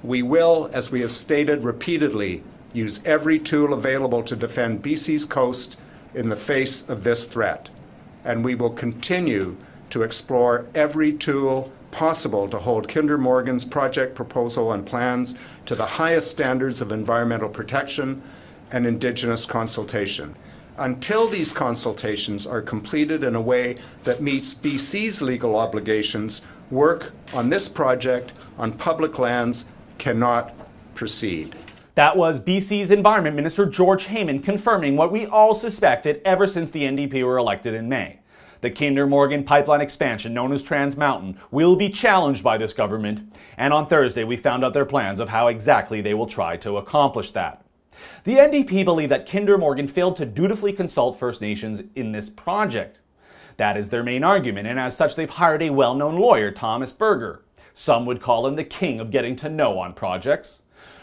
We will, as we have stated repeatedly, use every tool available to defend BC's coast in the face of this threat. And we will continue to explore every tool possible to hold Kinder Morgan's project proposal and plans to the highest standards of environmental protection and Indigenous consultation. Until these consultations are completed in a way that meets BC's legal obligations, work on this project on public lands cannot proceed. That was BC's Environment Minister George Heyman confirming what we all suspected ever since the NDP were elected in May. The Kinder Morgan pipeline expansion, known as Transmountain, will be challenged by this government, and on Thursday we found out their plans of how exactly they will try to accomplish that. The NDP believe that Kinder Morgan failed to dutifully consult First Nations in this project. That is their main argument, and as such they've hired a well-known lawyer, Thomas Berger. Some would call him the king of getting to know on projects.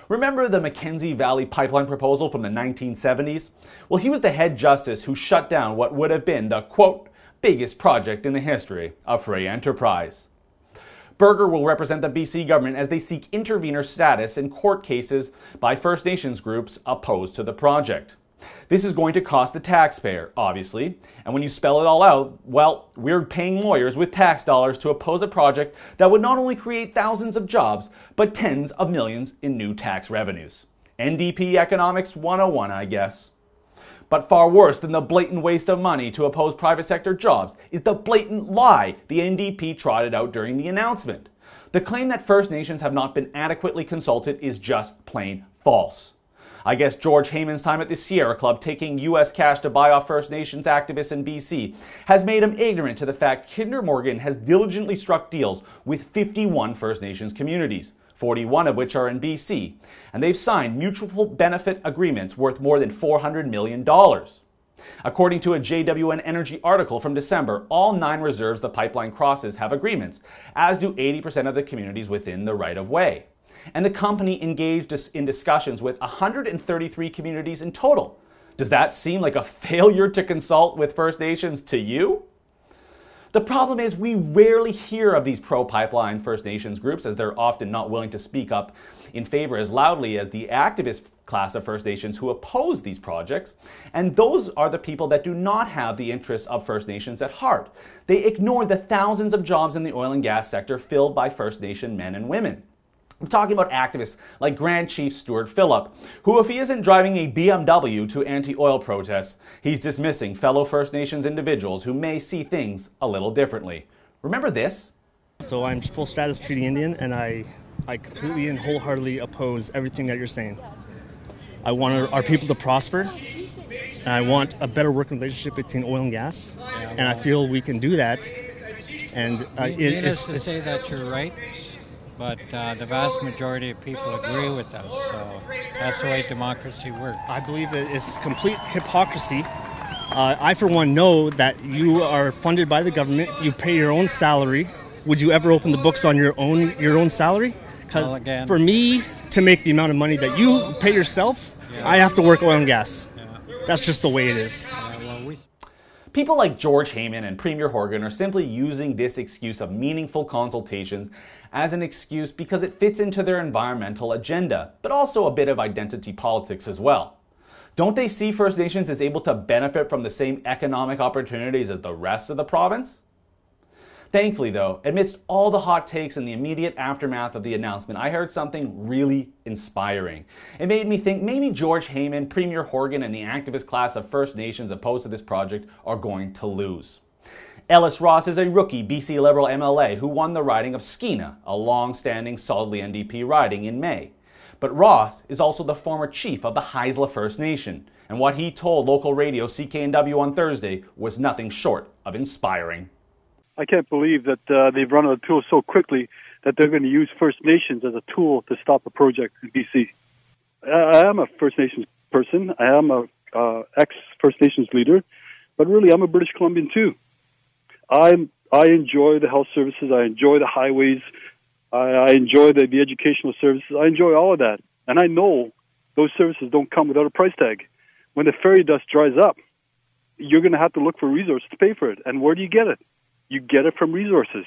Remember the Mackenzie Valley pipeline proposal from the 1970s? Well, he was the head justice who shut down what would have been the, quote, biggest project in the history of free enterprise. Berger will represent the BC government as they seek intervenor status in court cases by First Nations groups opposed to the project. This is going to cost the taxpayer, obviously, and when you spell it all out, well, we're paying lawyers with tax dollars to oppose a project that would not only create thousands of jobs, but tens of millions in new tax revenues. NDP Economics 101, I guess. But far worse than the blatant waste of money to oppose private sector jobs is the blatant lie the NDP trotted out during the announcement. The claim that First Nations have not been adequately consulted is just plain false. I guess George Heyman's time at the Sierra Club taking U.S. cash to buy off First Nations activists in BC has made him ignorant to the fact Kinder Morgan has diligently struck deals with 51 First Nations communities, 41 of which are in BC, and they've signed mutual benefit agreements worth more than $400 million. According to a JWN Energy article from December, all 9 reserves the pipeline crosses have agreements, as do 80% of the communities within the right-of-way. And the company engaged in discussions with 133 communities in total. Does that seem like a failure to consult with First Nations to you? The problem is we rarely hear of these pro-pipeline First Nations groups, as they're often not willing to speak up in favor as loudly as the activist class of First Nations who oppose these projects. And those are the people that do not have the interests of First Nations at heart. They ignore the thousands of jobs in the oil and gas sector filled by First Nation men and women. I'm talking about activists like Grand Chief Stuart Phillip, who, if he isn't driving a BMW to anti-oil protests, he's dismissing fellow First Nations individuals who may see things a little differently. Remember this? So I'm full status treaty Indian, and I completely and wholeheartedly oppose everything that you're saying. I want our people to prosper, and I want a better working relationship between oil and gas, and I feel we can do that. And Needless to say that you're right. But the vast majority of people agree with us, so that's the way democracy works. I believe that it's complete hypocrisy. I, for one, know that you are funded by the government. You pay your own salary. Would you ever open the books on your own salary? Because for me to make the amount of money that you pay yourself, I have to work oil and gas. That's just the way it is. People like George Heyman and Premier Horgan are simply using this excuse of meaningful consultations as an excuse because it fits into their environmental agenda, but also a bit of identity politics as well. Don't they see First Nations as able to benefit from the same economic opportunities as the rest of the province? Thankfully though, amidst all the hot takes in the immediate aftermath of the announcement, I heard something really inspiring. It made me think maybe George Heyman, Premier Horgan, and the activist class of First Nations opposed to this project are going to lose. Ellis Ross is a rookie BC Liberal MLA who won the riding of Skeena, a long-standing solidly NDP riding, in May. But Ross is also the former chief of the Haisla First Nation, and what he told local radio CKNW on Thursday was nothing short of inspiring. I can't believe that they've run out of tools so quickly that they're going to use First Nations as a tool to stop a project in BC. I am a First Nations person. I am a ex-First Nations leader, but really I'm a British Columbian too. I enjoy the health services. I enjoy the highways. I enjoy the educational services. I enjoy all of that. And I know those services don't come without a price tag. When the fairy dust dries up, you're going to have to look for resources to pay for it. And where do you get it? You get it from resources.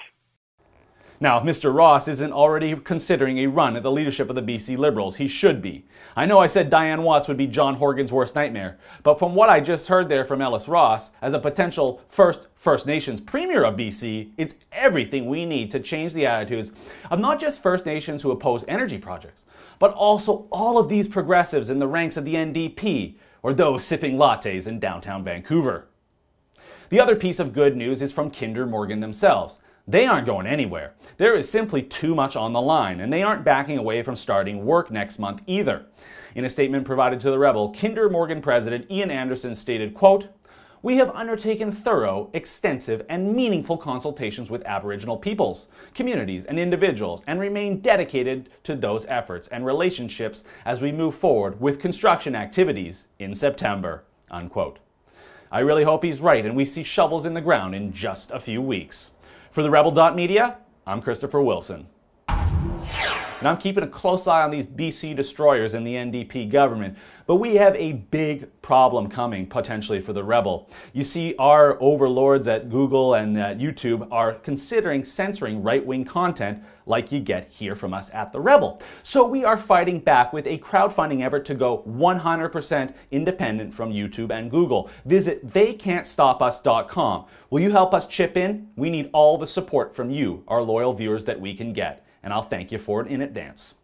Now, if Mr. Ross isn't already considering a run at the leadership of the BC Liberals, he should be. I know I said Diane Watts would be John Horgan's worst nightmare, but from what I just heard there from Ellis Ross, as a potential First Nations Premier of BC, it's everything we need to change the attitudes of not just First Nations who oppose energy projects, but also all of these progressives in the ranks of the NDP, or those sipping lattes in downtown Vancouver. The other piece of good news is from Kinder Morgan themselves. They aren't going anywhere. There is simply too much on the line, and they aren't backing away from starting work next month either. In a statement provided to the Rebel, Kinder Morgan President Ian Anderson stated, quote, "We have undertaken thorough, extensive, and meaningful consultations with Aboriginal peoples, communities, and individuals, and remain dedicated to those efforts and relationships as we move forward with construction activities in September." Unquote. I really hope he's right and we see shovels in the ground in just a few weeks. For the Rebel.media, I'm Christopher Wilson. And I'm keeping a close eye on these BC destroyers in the NDP government, but we have a big problem coming potentially for the Rebel. You see, our overlords at Google and at YouTube are considering censoring right-wing content like you get here from us at the Rebel. So we are fighting back with a crowdfunding effort to go 100% independent from YouTube and Google. Visit theycan'tstopus.com. Will you help us chip in? We need all the support from you, our loyal viewers, that we can get. And I'll thank you for it in advance.